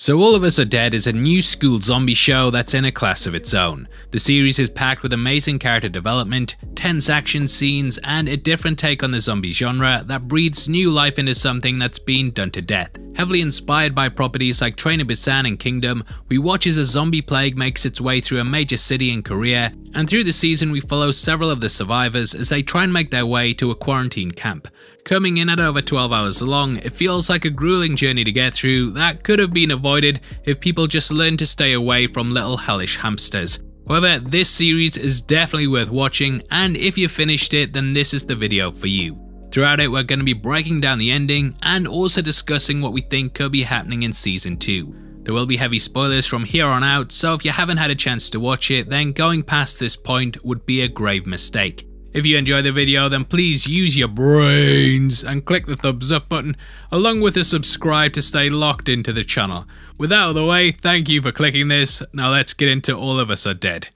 So All of Us Are Dead is a new school zombie show that's in a class of its own. The series is packed with amazing character development, tense action scenes, and a different take on the zombie genre that breathes new life into something that's been done to death. Heavily inspired by properties like Train to Busan and Kingdom, we watch as a zombie plague makes its way through a major city in Korea, and through the season we follow several of the survivors as they try and make their way to a quarantine camp. Coming in at over 12 hours long, it feels like a grueling journey to get through that could have been avoided if people just learned to stay away from little hellish hamsters. However, this series is definitely worth watching, and if you finished it, then this is the video for you. Throughout it, we're going to be breaking down the ending and also discussing what we think could be happening in Season 2. There will be heavy spoilers from here on out, so if you haven't had a chance to watch it, then going past this point would be a grave mistake. If you enjoy the video, then please use your brains and click the thumbs up button, along with a subscribe to stay locked into the channel. With that out of the way, thank you for clicking this. Now let's get into All of Us Are Dead.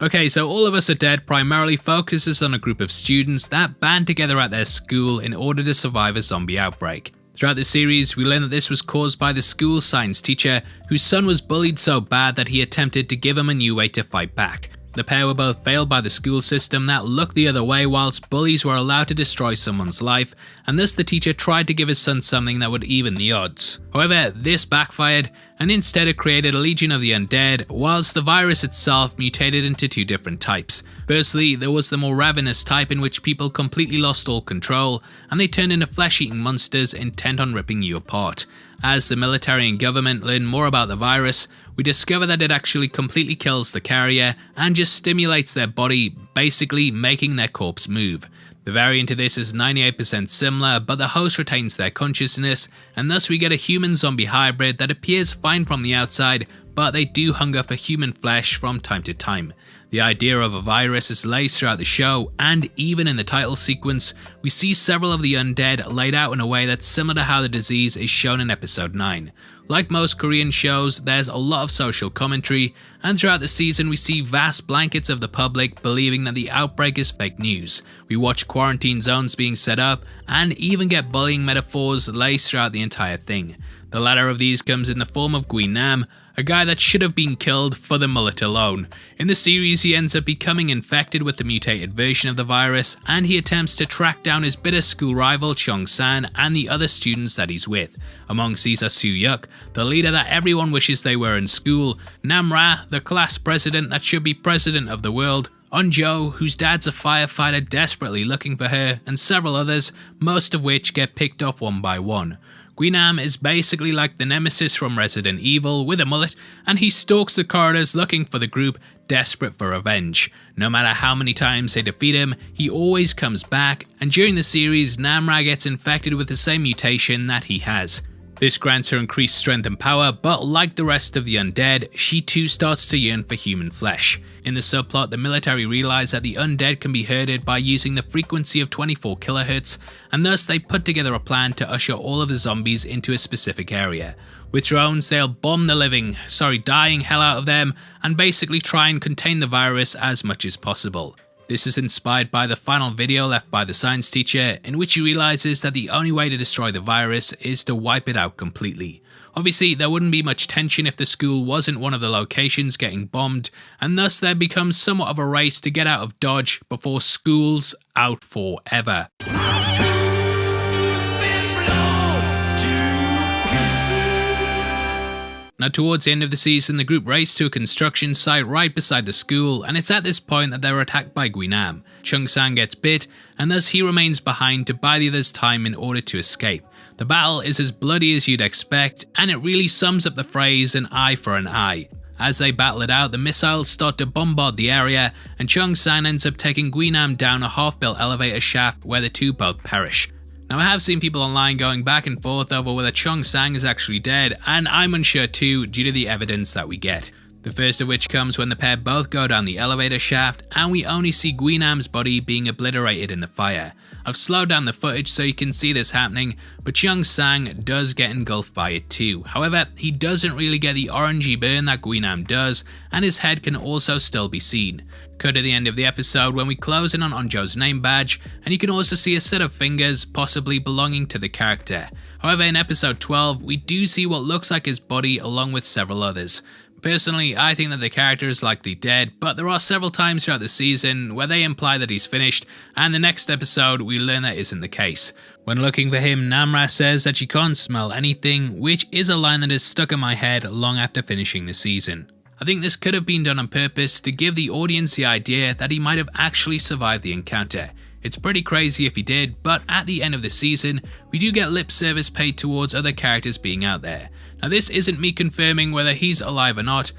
Okay, so All of Us Are Dead primarily focuses on a group of students that band together at their school in order to survive a zombie outbreak. Throughout the series, we learn that this was caused by the school's science teacher, whose son was bullied so bad that he attempted to give him a new way to fight back. The pair were both failed by the school system that looked the other way whilst bullies were allowed to destroy someone's life, and thus the teacher tried to give his son something that would even the odds. However, this backfired, and instead it created a legion of the undead, whilst the virus itself mutated into two different types. Firstly, there was the more ravenous type in which people completely lost all control, and they turned into flesh-eating monsters intent on ripping you apart. As the military and government learn more about the virus, we discover that it actually completely kills the carrier and just stimulates their body, basically making their corpse move. The variant to this is 98% similar, but the host retains their consciousness, and thus we get a human-zombie hybrid that appears fine from the outside, but they do hunger for human flesh from time to time. The idea of a virus is laced throughout the show, and even in the title sequence, we see several of the undead laid out in a way that's similar to how the disease is shown in episode 9. Like most Korean shows, there's a lot of social commentary, and throughout the season we see vast blankets of the public believing that the outbreak is fake news. We watch quarantine zones being set up, and even get bullying metaphors laced throughout the entire thing. The latter of these comes in the form of Guinam, a guy that should have been killed for the mullet alone. In the series, he ends up becoming infected with the mutated version of the virus, and he attempts to track down his bitter school rival Chung-san and the other students that he's with. Amongst these are Soo-yuk, the leader that everyone wishes they were in school, Nam-ra, the class president that should be president of the world, Eun-jo, whose dad's a firefighter desperately looking for her, and several others, most of which get picked off one by one. Guinam is basically like the nemesis from Resident Evil with a mullet, and he stalks the corridors looking for the group, desperate for revenge. No matter how many times they defeat him, he always comes back, and during the series, Nam-ra gets infected with the same mutation that he has. This grants her increased strength and power, but like the rest of the undead, she too starts to yearn for human flesh. In the subplot, the military realize that the undead can be herded by using the frequency of 24 kHz, and thus they put together a plan to usher all of the zombies into a specific area. With drones, they'll bomb the dying hell out of them, and basically try and contain the virus as much as possible. This is inspired by the final video left by the science teacher, in which he realizes that the only way to destroy the virus is to wipe it out completely. Obviously, there wouldn't be much tension if the school wasn't one of the locations getting bombed, and thus there becomes somewhat of a race to get out of Dodge before school's out forever. Now towards the end of the season, the group race to a construction site right beside the school, and it's at this point that they're attacked by Guinam. Chung-san gets bit, and thus he remains behind to buy the others time in order to escape. The battle is as bloody as you'd expect, and it really sums up the phrase an eye for an eye. As they battle it out, the missiles start to bombard the area, and Chung-san ends up taking Guinam down a half-built elevator shaft where the two both perish. Now I have seen people online going back and forth over whether Chung-san is actually dead, and I'm unsure too due to the evidence that we get. The first of which comes when the pair both go down the elevator shaft and we only see Guinam's body being obliterated in the fire. I've slowed down the footage so you can see this happening, but Cheung Sang does get engulfed by it too. However, he doesn't really get the orangey burn that Guinam does, and his head can also still be seen. Cut to the end of the episode when we close in on Onjo's name badge, and you can also see a set of fingers possibly belonging to the character. However, in episode 12, we do see what looks like his body along with several others. Personally, I think that the character is likely dead, but there are several times throughout the season where they imply that he's finished, and the next episode we learn that isn't the case. When looking for him, Namra says that she can't smell anything, which is a line that is stuck in my head long after finishing the season. I think this could have been done on purpose to give the audience the idea that he might have actually survived the encounter. It's pretty crazy if he did, but at the end of the season, we do get lip service paid towards other characters being out there. Now this isn't me confirming whether he's alive or not,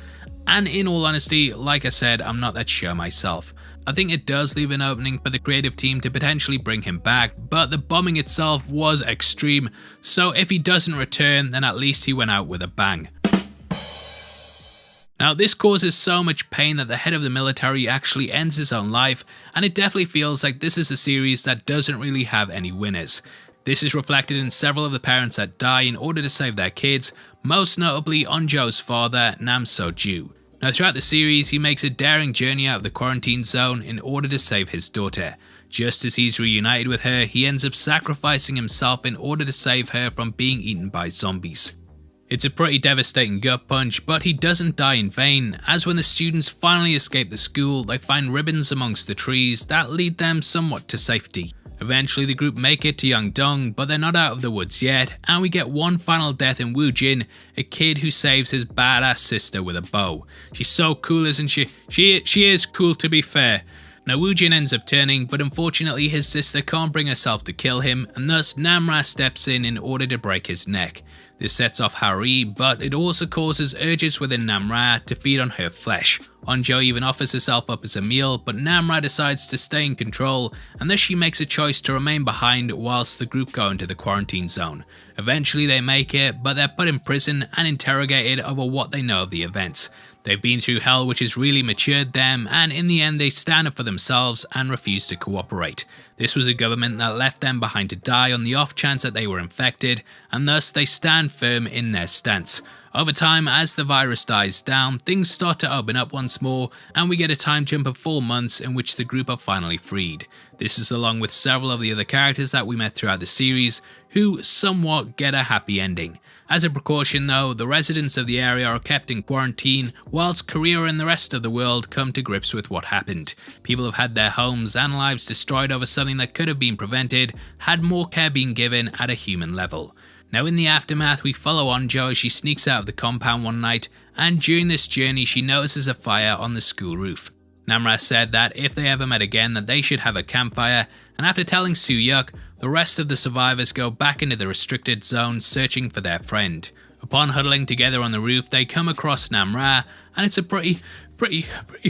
and in all honesty, like I said, I'm not that sure myself. I think it does leave an opening for the creative team to potentially bring him back, but the bombing itself was extreme, so if he doesn't return, then at least he went out with a bang. Now this causes so much pain that the head of the military actually ends his own life, and it definitely feels like this is a series that doesn't really have any winners. This is reflected in several of the parents that die in order to save their kids, most notably Onjo's father, Nam So-ju. Now throughout the series, he makes a daring journey out of the quarantine zone in order to save his daughter. Just as he's reunited with her, he ends up sacrificing himself in order to save her from being eaten by zombies. It's a pretty devastating gut punch, but he doesn't die in vain, as when the students finally escape the school, they find ribbons amongst the trees that lead them somewhat to safety. Eventually the group make it to Yangdong, but they're not out of the woods yet, and we get one final death in Woojin, a kid who saves his badass sister with a bow. She's so cool, isn't she? She is cool, to be fair. Now Woojin ends up turning, but unfortunately his sister can't bring herself to kill him, and thus Namra steps in order to break his neck. This sets off Hari, but it also causes urges within Namra to feed on her flesh. Onjo even offers herself up as a meal, but Namra decides to stay in control, and thus she makes a choice to remain behind whilst the group go into the quarantine zone. Eventually they make it, but they're put in prison and interrogated over what they know of the events. They've been through hell, which has really matured them, and in the end they stand up for themselves and refuse to cooperate. This was a government that left them behind to die on the off chance that they were infected, and thus they stand firm in their stance. Over time, as the virus dies down, things start to open up once more, and we get a time jump of 4 months in which the group are finally freed. This is along with several of the other characters that we met throughout the series, who somewhat get a happy ending. As a precaution though, the residents of the area are kept in quarantine, whilst Korea and the rest of the world come to grips with what happened. People have had their homes and lives destroyed over something that could have been prevented, had more care been given at a human level. Now in the aftermath, we follow Onjo as she sneaks out of the compound one night, and during this journey she notices a fire on the school roof. Namra said that if they ever met again that they should have a campfire, and after telling Soo-hyuk, the rest of the survivors go back into the restricted zone searching for their friend. Upon huddling together on the roof, they come across Namra, and it's a pretty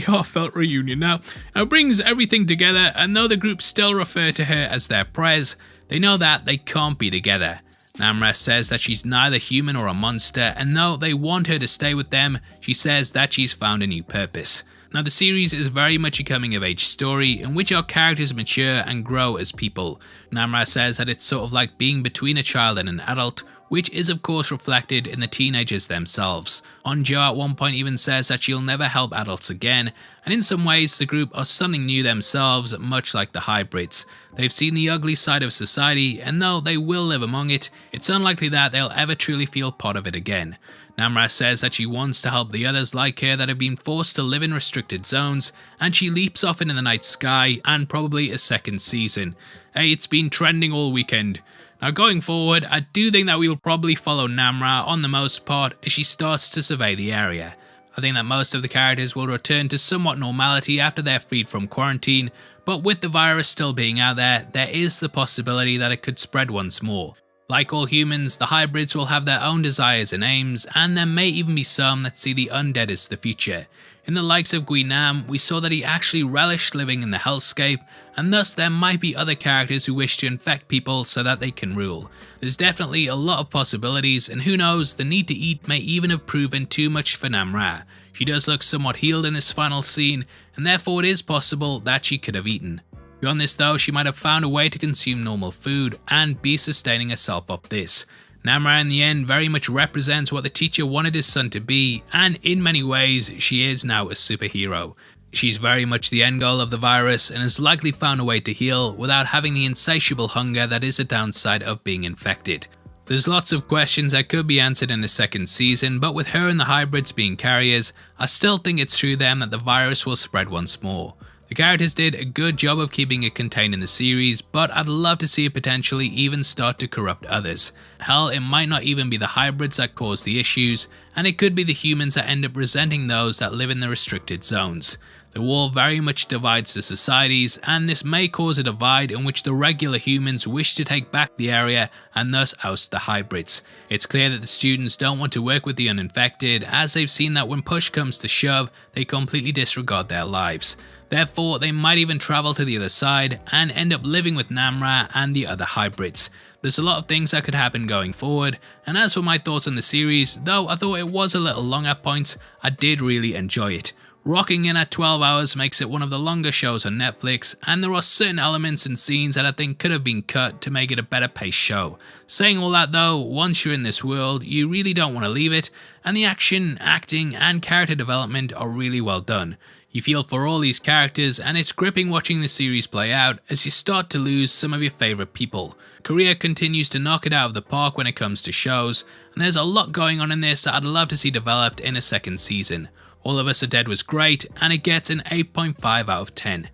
heartfelt reunion. Now it brings everything together, and though the group still refer to her as their prez, they know that they can't be together. Namra says that she's neither human or a monster, and though they want her to stay with them, she says that she's found a new purpose. Now the series is very much a coming of age story in which our characters mature and grow as people. Namra says that it's sort of like being between a child and an adult, which is of course reflected in the teenagers themselves. Onjo at one point even says that she'll never help adults again, and in some ways the group are something new themselves, much like the hybrids. They've seen the ugly side of society, and though they will live among it, it's unlikely that they'll ever truly feel part of it again. Namra says that she wants to help the others like her that have been forced to live in restricted zones, and she leaps off into the night sky and probably a second season. Hey, it's been trending all weekend. Now going forward, I do think that we will probably follow Namra on the most part as she starts to survey the area. I think that most of the characters will return to somewhat normality after they're freed from quarantine, but with the virus still being out there, there is the possibility that it could spread once more. Like all humans, the hybrids will have their own desires and aims, and there may even be some that see the undead as the future. In the likes of Guinam, we saw that he actually relished living in the hellscape, and thus there might be other characters who wish to infect people so that they can rule. There's definitely a lot of possibilities, and who knows, the need to eat may even have proven too much for Namra. She does look somewhat healed in this final scene, and therefore it is possible that she could have eaten. Beyond this though, she might have found a way to consume normal food and be sustaining herself off this. Namra in the end very much represents what the teacher wanted his son to be, and in many ways she is now a superhero. She's very much the end goal of the virus and has likely found a way to heal without having the insatiable hunger that is a downside of being infected. There's lots of questions that could be answered in the second season, but with her and the hybrids being carriers, I still think it's through them that the virus will spread once more. The characters did a good job of keeping it contained in the series, but I'd love to see it potentially even start to corrupt others. Hell, it might not even be the hybrids that cause the issues, and it could be the humans that end up resenting those that live in the restricted zones. The war very much divides the societies, and this may cause a divide in which the regular humans wish to take back the area and thus oust the hybrids. It's clear that the students don't want to work with the uninfected, as they've seen that when push comes to shove, they completely disregard their lives. Therefore, they might even travel to the other side and end up living with Namra and the other hybrids. There's a lot of things that could happen going forward, and as for my thoughts on the series, though I thought it was a little long at points, I did really enjoy it. Rocking in at 12 hours makes it one of the longer shows on Netflix, and there are certain elements and scenes that I think could have been cut to make it a better paced show. Saying all that though, once you're in this world, you really don't want to leave it, and the action, acting, and character development are really well done. You feel for all these characters, and it's gripping watching the series play out as you start to lose some of your favourite people. Korea continues to knock it out of the park when it comes to shows, and there's a lot going on in this that I'd love to see developed in a second season. All of Us Are Dead was great, and it gets an 8.5 out of 10.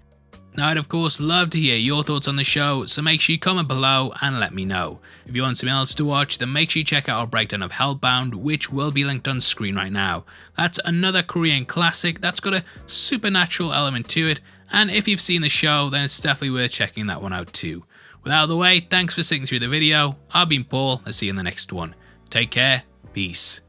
Now I'd of course love to hear your thoughts on the show, so make sure you comment below and let me know. If you want something else to watch, then make sure you check out our breakdown of Hellbound, which will be linked on screen right now. That's another Korean classic that's got a supernatural element to it, and if you've seen the show, then it's definitely worth checking that one out too. With that out of the way, thanks for sticking through the video. I've been Paul, I'll see you in the next one. Take care, peace.